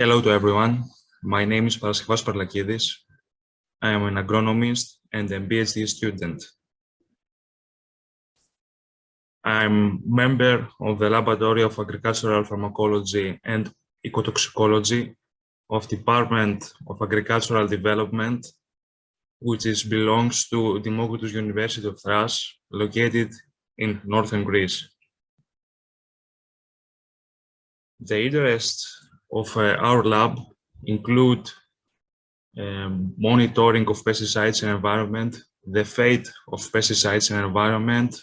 Hello to everyone. My name is Paraskephas Parlakidis. I am an agronomist and a PhD student. I'm member of the Laboratory of Agricultural Pharmacology and Ecotoxicology of Department of Agricultural Development, which belongs to Democritus University of Thrace, located in northern Greece. The interests of our lab include monitoring of pesticides and environment, the fate of pesticides and environment,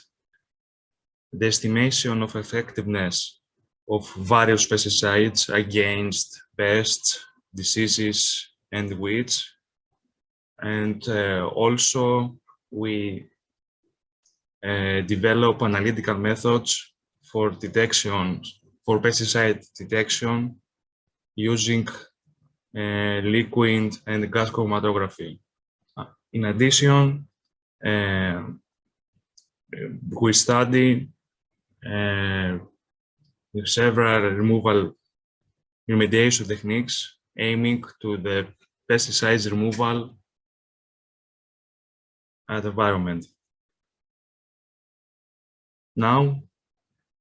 the estimation of effectiveness of various pesticides against pests, diseases, and weeds. And also we develop analytical methods for detection, for pesticide detection using liquid and gas chromatography. In addition, we study several removal remediation techniques aiming to the pesticides removal at the environment. Now,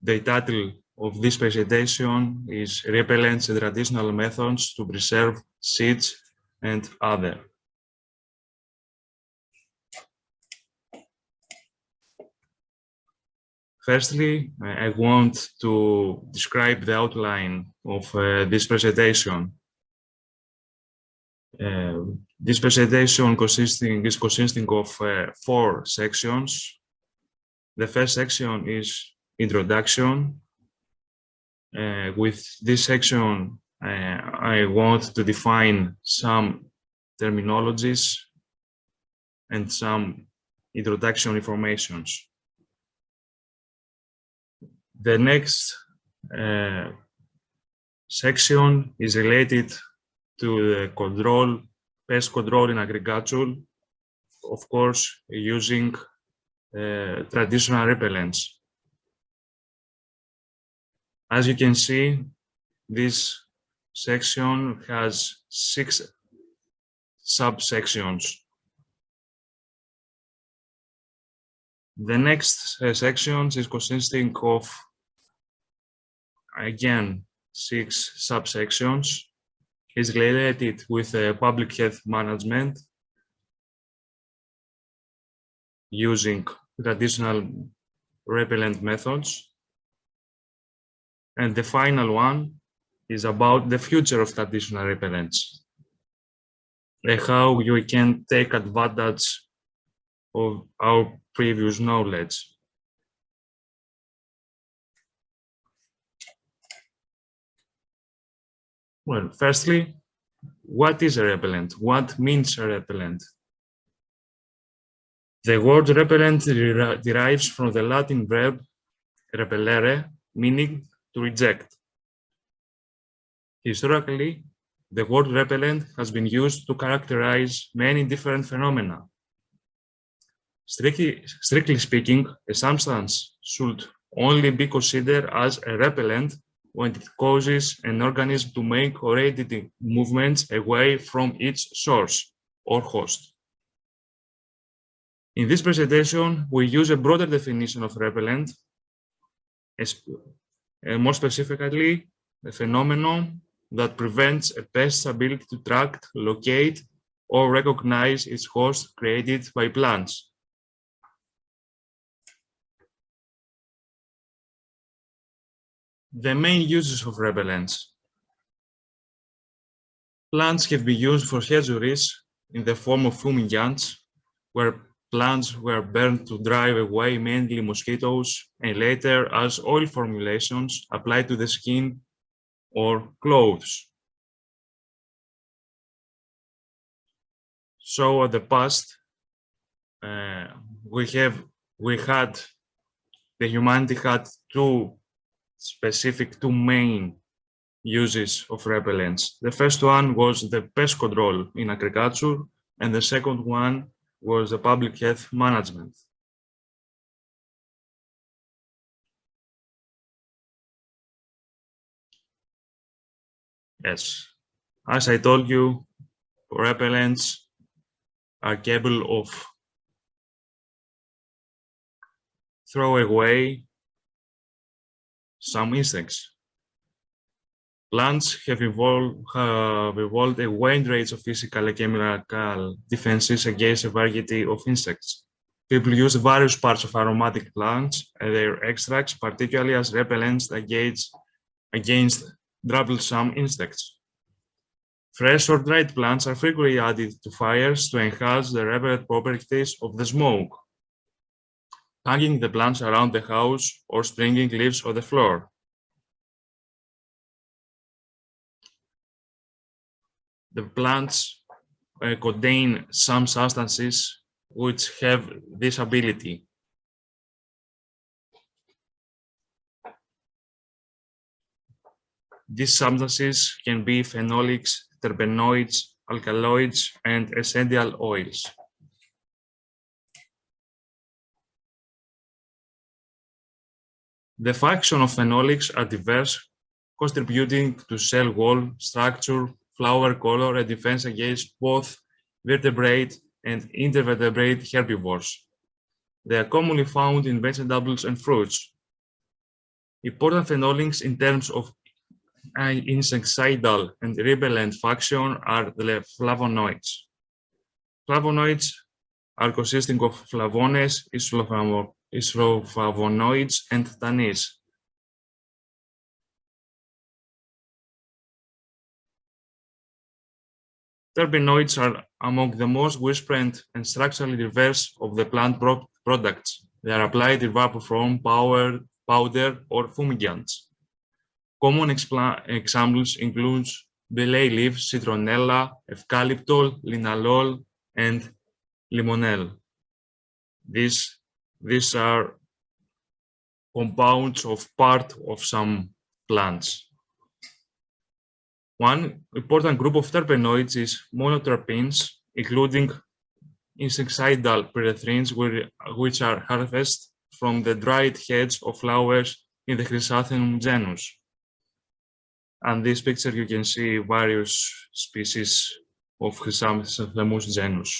the title of this presentation is Repellents and Traditional Methods to Preserve Seeds and Other. Firstly, I want to describe the outline of this presentation. This presentation is consisting of 4 sections. The first section is introduction. With this section, I want to define some terminologies and some introduction informations. The next section is related to the pest control in agriculture, of course, using traditional repellents. As you can see, this section has 6 subsections. The next section is consisting of, again, 6 subsections. Is related with public health management using traditional repellent methods. And the final one is about the future of traditional repellents, how we can take advantage of our previous knowledge. Well, firstly, what is a repellent? What means a repellent? The word repellent derives from the Latin verb repellere, meaning to reject. Historically, the word repellent has been used to characterize many different phenomena. Strictly speaking, a substance should only be considered as a repellent when it causes an organism to make or aid movements away from its source or host. In this presentation, we use a broader definition of repellent, more specifically, a phenomenon that prevents a pest's ability to track, locate, or recognize its host created by plants. The main uses of repellents. Plants have been used for hedgeries in the form of fumigants, where plants were burned to drive away mainly mosquitoes, and later as oil formulations applied to the skin or clothes. So in the past, humanity had two main uses of repellents. The first one was the pest control in agriculture, and the second one was the public health management. Yes, As I told you, repellents are capable of throw away some insects. Plants have evolved a wide range of physical and chemical defenses against a variety of insects. People use various parts of aromatic plants and their extracts, particularly as repellents against troublesome insects. Fresh or dried plants are frequently added to fires to enhance the repellent properties of the smoke. Hanging the plants around the house or sprinkling leaves on the floor. The plants contain some substances which have this ability. These substances can be phenolics, terpenoids, alkaloids, and essential oils. The function of phenolics are diverse, contributing to cell wall structure, flower color, and defense against both vertebrate and invertebrate herbivores. They are commonly found in vegetables and fruits. Important phenolics in terms of insecticidal and repellent function are the flavonoids. Flavonoids are consisting of flavones, isoflavonoids, and tannins. Terpenoids are among the most widespread and structurally diverse of the plant products. They are applied in vapor form, powder, or fumigants. Common examples include belay leaf, citronella, eucalyptol, linalool, and limonel. These are compounds of part of some plants. One important group of terpenoids is monoterpenes, including insecticidal pyrethrins, which are harvested from the dried heads of flowers in the Chrysanthemum genus. And this picture you can see various species of Chrysanthemum genus.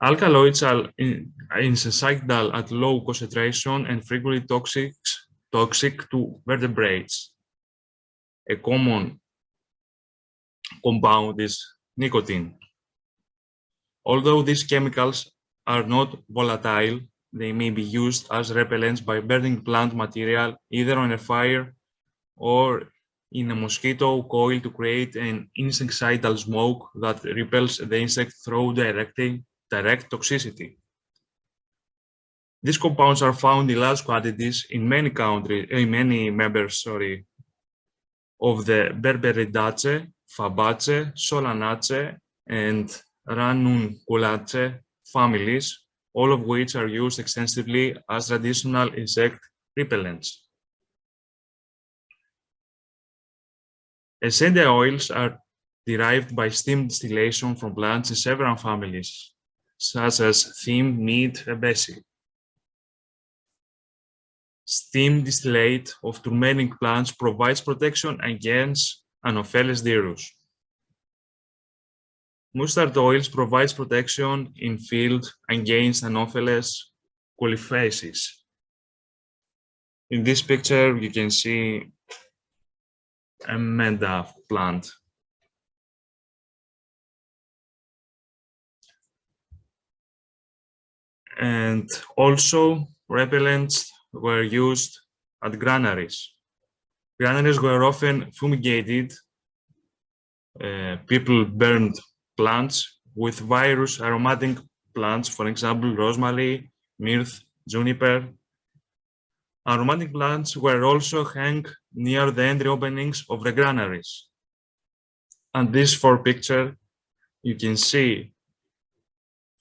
Alkaloids are insecticidal at low concentration and frequently toxic to vertebrates. A common compound is nicotine. Although these chemicals are not volatile, they may be used as repellents by burning plant material either on a fire or in a mosquito coil to create an insecticidal smoke that repels the insect through direct toxicity. These compounds are found in large quantities in many members of the Berberidaceae, Fabaceae, Solanaceae, and Ranunculaceae families, all of which are used extensively as traditional insect repellents. Essential oils are derived by steam distillation from plants in several families, such as thyme, mead, and basil. Steam distillate of turmeric plants provides protection against Anopheles dirus. Mustard oils provides protection in field against Anopheles caulifacis. In this picture, you can see a menta plant. And also, repellents were used at granaries. Granaries were often fumigated. People burned plants with various aromatic plants, for example, rosemary, myrrh, juniper. Aromatic plants were also hung near the entry openings of the granaries. And this picture, you can see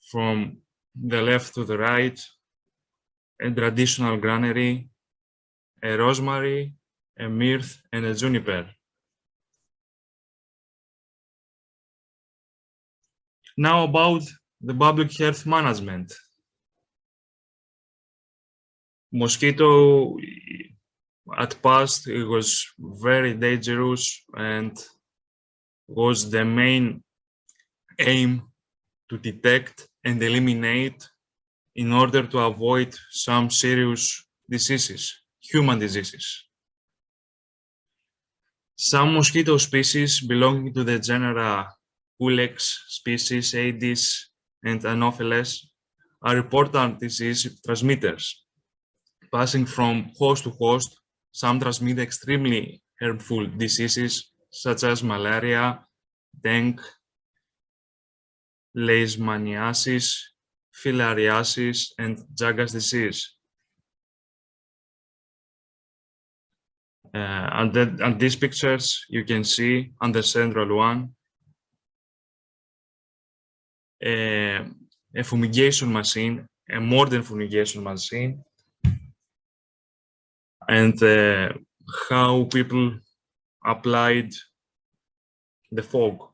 from the left to the right, a traditional granary, a rosemary, a myrrh, and a juniper. Now about the public health management. Mosquito At past, it was very dangerous and was the main aim to detect and eliminate in order to avoid some serious diseases, human diseases. Some mosquito species belonging to the genera Culex species, Aedes, and Anopheles are important disease transmitters. Passing from host to host, some transmit extremely harmful diseases such as malaria, dengue, leishmaniasis, filariasis, and Chagas disease. And these pictures you can see on the central one a fumigation machine, a modern fumigation machine, and how people applied the fog.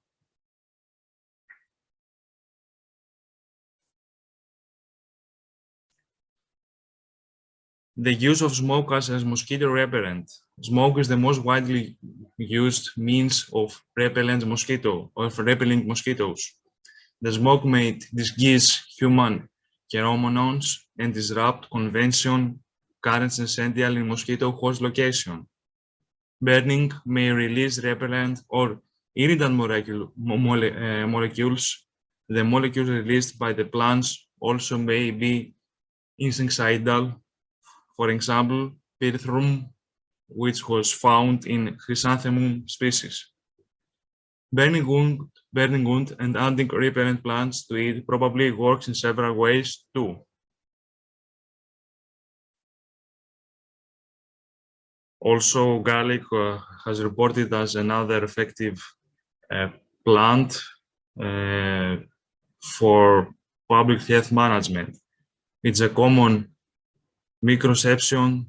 The use of smoke as a mosquito repellent. Smoke is the most widely used means of repelling mosquitoes. The smoke may disguise human pheromones and disrupt convention currents essential in mosquito host location. Burning may release repellent or irritant molecules. The molecules released by the plants also may be insecticidal. For example, pyrethrum, which was found in Chrysanthemum species. Burning wood and adding repellent plants to it probably works in several ways too. Also, garlic has reported as another effective plant for public health management. It's a common misconception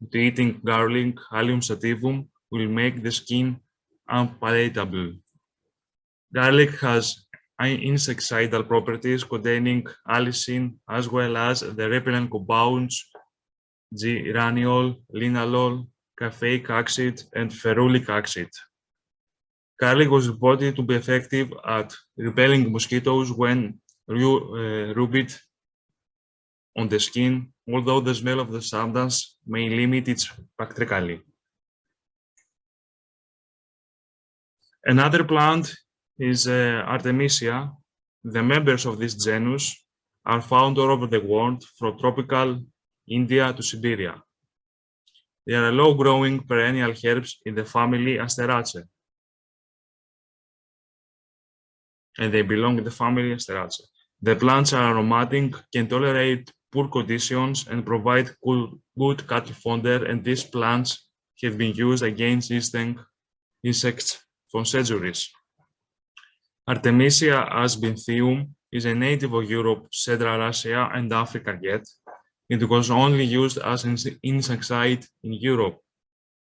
that eating garlic, Allium sativum, will make the skin unpalatable. Garlic has insecticidal properties containing allicin as well as the repellent compounds geraniol, linalool, caffeic acid, and ferulic acid. Garlic was reported to be effective at repelling mosquitoes when rubbed on the skin, although the smell of the substance may limit it practically. Another plant is Artemisia. The members of this genus are found all over the world, from tropical India to Siberia. They are low-growing perennial herbs in the family Asteraceae. And they belong in the family Asteraceae. The plants are aromatic, can tolerate poor conditions, and provide good cattle fodder, and these plants have been used against insects for centuries. Artemisia asbinthium is a native of Europe, Central Asia, and Africa yet. It was only used as an insecticide in Europe.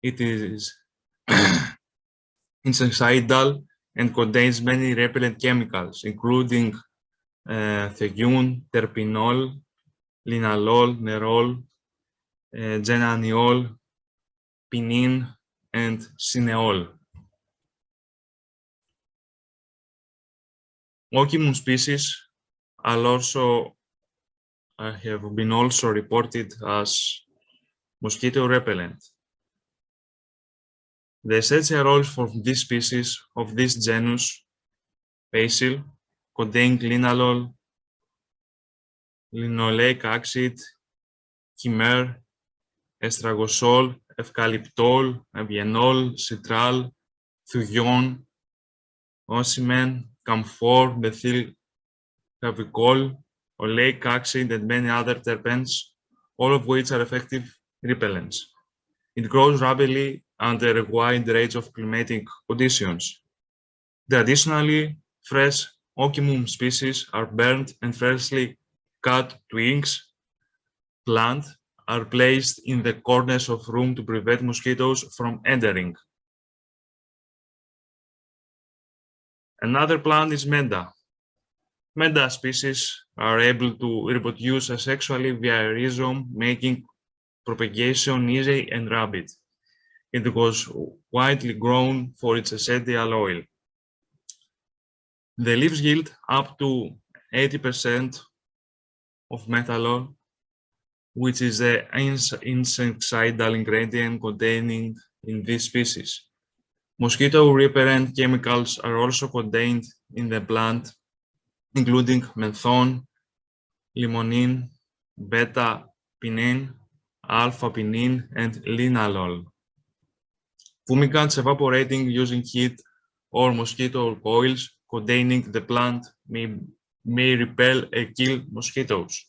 It is insecticidal and contains many repellent chemicals, including thioune, terpinol, linalool, nerol, genaniol, pinin, and cineol. Ocimum species have been also reported as mosquito repellent. The essential roles for this species of this genus, Basil, contain linalool, linoleic acid, chimer, estragosol, eucalyptol, abienol, citral, thuion, osimen, camphor, methyl clavicol, oleic acid, and many other terpenes, all of which are effective repellents. It grows rapidly under a wide range of climatic conditions. Traditionally, fresh Ocimum species are burned and freshly cut twigs, plant, are placed in the corners of room to prevent mosquitoes from entering. Another plant is Menta. Menta species are able to reproduce asexually via rhizome, making propagation easy and rapid. It was widely grown for its essential oil. The leaves yield up to 80% of methanol, which is the insecticidal ingredient contained in this species. Mosquito repellent chemicals are also contained in the plant, including menthone, limonene, beta-pinene, alpha-pinene, and linalool. Fumigants evaporating using heat or mosquito coils containing the plant may repel and kill mosquitoes.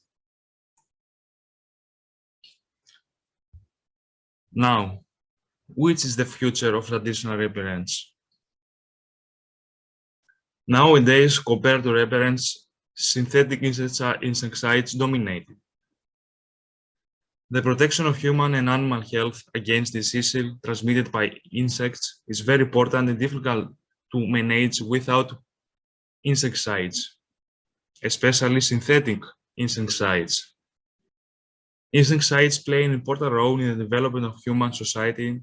Now, which is the future of traditional repellents? Nowadays, compared to repellents, synthetic insecticides dominate. The protection of human and animal health against diseases transmitted by insects is very important and difficult to manage without insecticides, especially synthetic insecticides. Insecticides play an important role in the development of human society.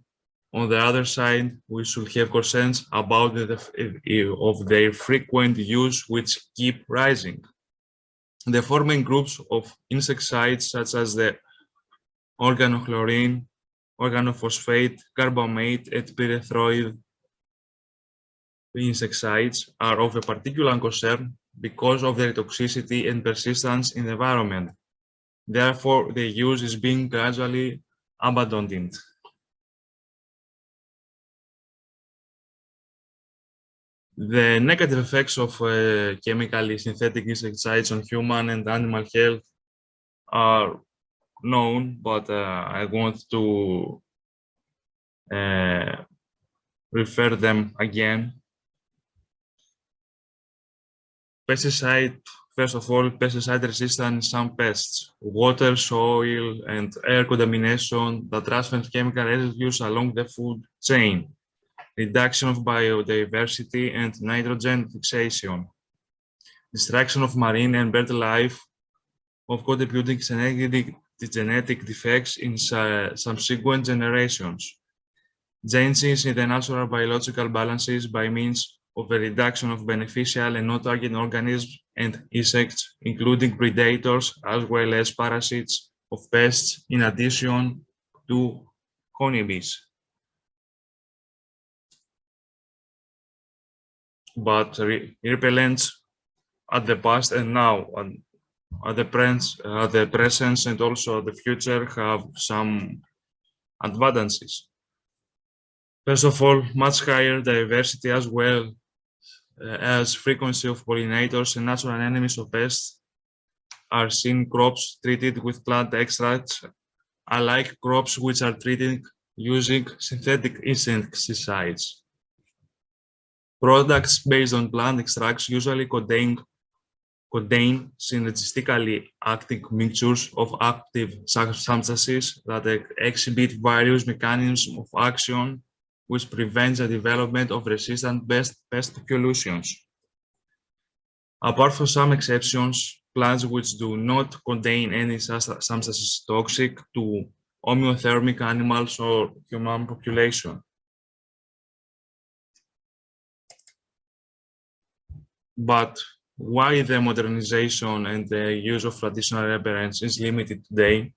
On the other side, we should have concerns about of their frequent use, which keep rising. The four main groups of insecticides, such as the organochlorine, organophosphate, carbamate, and pyrethroid insecticides, are of a particular concern because of their toxicity and persistence in the environment. Therefore, their use is being gradually abandoned. The negative effects of chemically synthetic insecticides on human and animal health are known, but I want to refer them again. First of all, pesticide resistance in some pests, water, soil, and air contamination that transfers chemical residues along the food chain, reduction of biodiversity and nitrogen fixation, destruction of marine and bird life, of contributing genetic defects in subsequent generations, changes in the natural biological balances by means of a reduction of beneficial and non-target organisms and insects, including predators as well as parasites of pests, in addition to honeybees. But repellents at the past and now, at the present and also the future, have some advantages. First of all, much higher diversity as well as frequency of pollinators and natural enemies of pests are seen in crops treated with plant extracts, unlike crops which are treated using synthetic insecticides. Products based on plant extracts usually contain synergistically acting mixtures of active substances that exhibit various mechanisms of action, which prevents the development of resistant pest populations. Apart from some exceptions, plants which do not contain any substances toxic to homeothermic animals or human population. But why the modernization and the use of traditional repellents is limited today?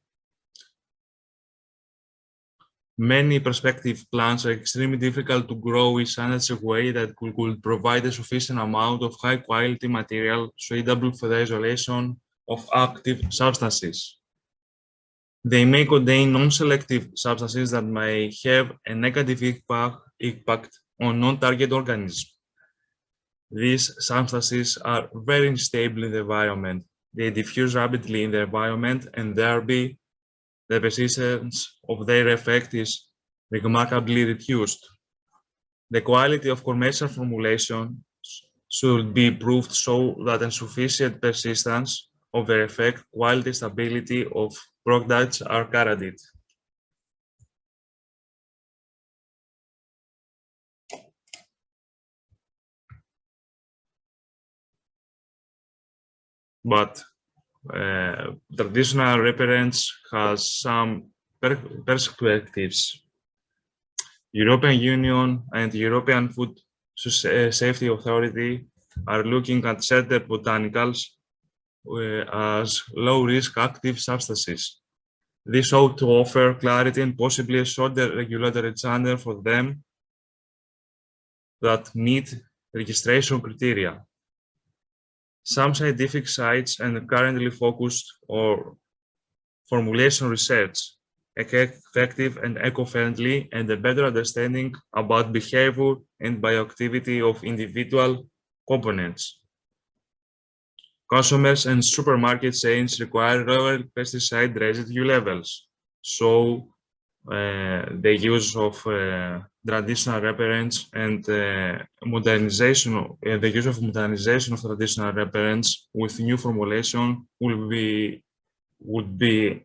Many prospective plants are extremely difficult to grow in such a way that could provide a sufficient amount of high-quality material suitable for the isolation of active substances. They may contain non-selective substances that may have a negative impact on non-target organisms. These substances are very unstable in the environment. They diffuse rapidly in the environment, and thereby the persistence of their effect is remarkably reduced. The quality of commercial formulations should be improved so that insufficient persistence of their effect, quality, stability of products are guaranteed. But traditional repellents has some perspectives. European Union and European Food Safety Authority are looking at certain botanicals as low-risk active substances. This ought to offer clarity and possibly a shorter regulatory channel for them that meet registration criteria. Some scientific sites are currently focused on formulation research, effective and eco-friendly, and a better understanding about behavior and bioactivity of individual components. Consumers and supermarket chains require lower pesticide residue levels, so the use of traditional repellents and the use of modernization of traditional repellents with new formulation would be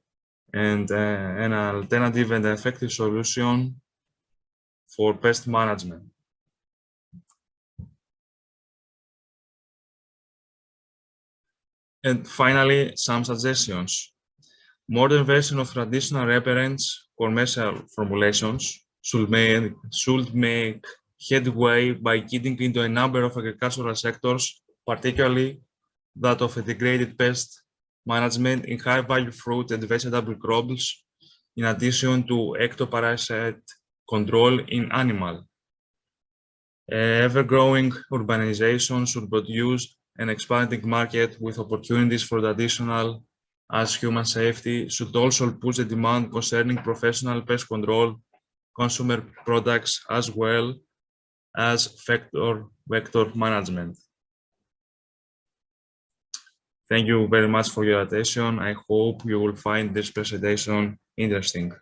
an alternative and effective solution for pest management. And finally, some suggestions. Modern version of traditional repellents, commercial formulations, should make headway by getting into a number of agricultural sectors, particularly that of integrated pest management in high-value fruit and vegetable crops, in addition to ectoparasite control in animal. Ever-growing urbanization should produce an expanding market with opportunities for traditional as human safety should also push the demand concerning professional pest control, consumer products, as well as vector management. Thank you very much for your attention. I hope you will find this presentation interesting.